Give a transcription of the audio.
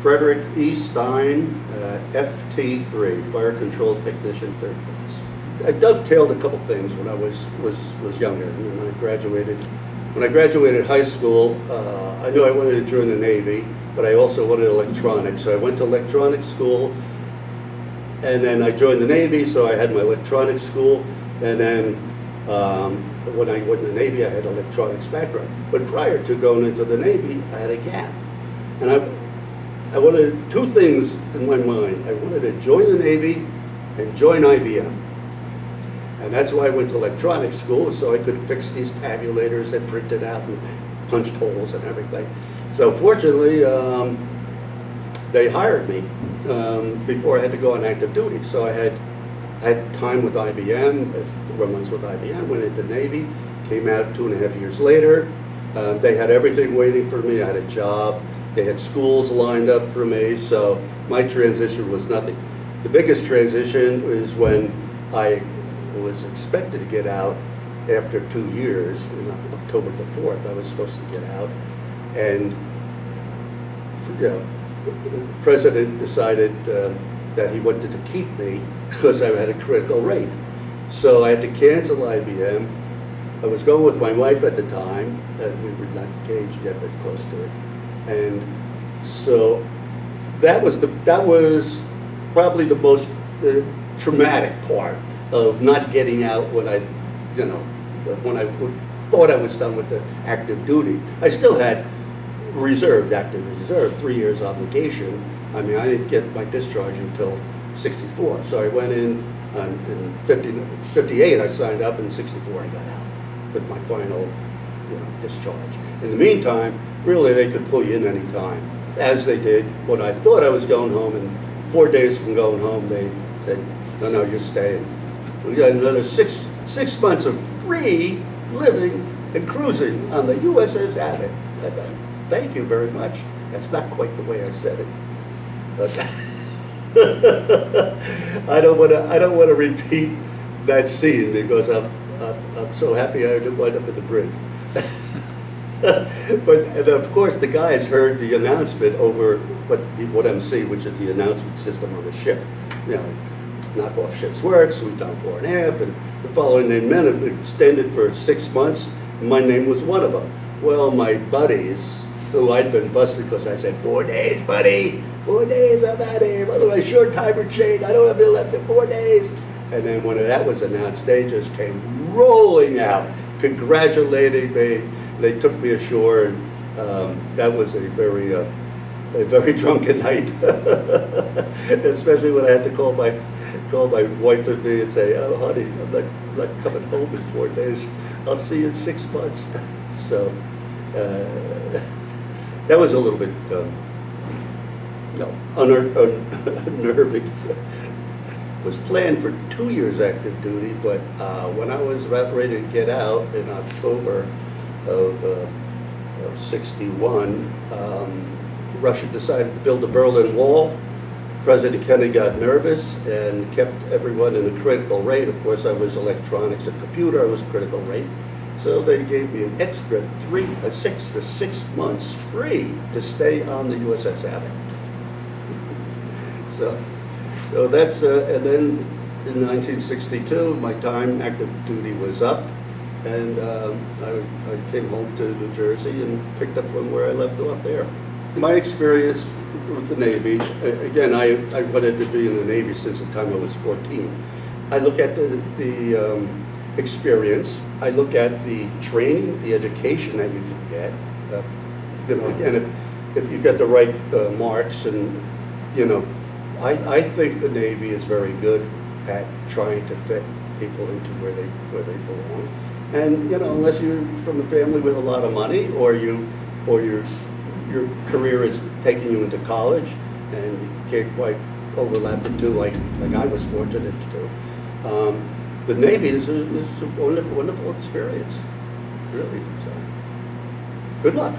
Frederick E. Stein, FT3, Fire Control Technician, 3rd class. I dovetailed a couple things when I was younger. When I graduated high school, I knew I wanted to join the Navy, but I also wanted electronics. So I went to electronics school, and then I joined the Navy, so I had my electronics school, and then when I went in the Navy, I had electronics background. But prior to going into the Navy, I had a gap. And I wanted two things in my mind. I wanted to join the Navy and join IBM. And that's why I went to electronics school, so I could fix these tabulators that printed out and punched holes and everything. So fortunately, they hired me before I had to go on active duty. So I had time with IBM, 4 months with IBM, went into the Navy, came out 2.5 years later. They had everything waiting for me. I had a job. They had schools lined up for me, so my transition was nothing. The biggest transition was when I was expected to get out after 2 years. On October the 4th, I was supposed to get out, and the president decided that he wanted to keep me because I had a critical rate. So I had to cancel IBM. I was going with my wife at the time, and we were not engaged yet, but close to it. And so that was probably the most traumatic part of not getting out when I thought I was done with the active duty. I still had active reserve, 3 years obligation. I mean, I didn't get my discharge until 64. So I went in 58, I signed up, and 64 I got out with my final discharge. In the meantime, really they could pull you in any time, as they did when I thought I was going home, and 4 days from going home they said, no, you're staying. We got another six months of free living and cruising on the USS Abbott. Thank you very much. That's not quite the way I said it. But I don't want to repeat that scene because I'm so happy I didn't wind up in the brig. And of course the guys heard the announcement over what MC, which is the announcement system on the ship. Knock off ship's work, sweep down fore and aft, and the following men have been extended for 6 months, and my name was one of them. Well, my buddies, who I'd been busted because I said, 4 days, buddy, 4 days, I'm out of here. By the way, short timer chain, I don't have any left in 4 days. And then when that was announced, they just came rolling out, congratulating me. They took me ashore, and that was a very drunken night, especially when I had to call my wife and me and say, oh honey, I'm not coming home in 4 days. I'll see you in 6 months. So that was a little bit unnerving. Was planned for 2 years active duty, but when I was about ready to get out in October of 61, Russia decided to build the Berlin Wall. President Kennedy got nervous and kept everyone in a critical rate. Of course, I was electronics and computer, I was critical rate. So they gave me an extra 6 months free to stay on the USS Abbott. So that's, and then in 1962, my time active duty was up, and I came home to New Jersey and picked up from where I left off there. My experience with the Navy, again, I wanted to be in the Navy since the time I was 14. I look at the experience, I look at the training, the education that you can get. Again, if you get the right marks, and I think the Navy is very good at trying to fit people into where they belong. And unless you're from a family with a lot of money, or your career is taking you into college, and you can't quite overlap the two like I was fortunate to do. The Navy is a wonderful experience, really. So, good luck.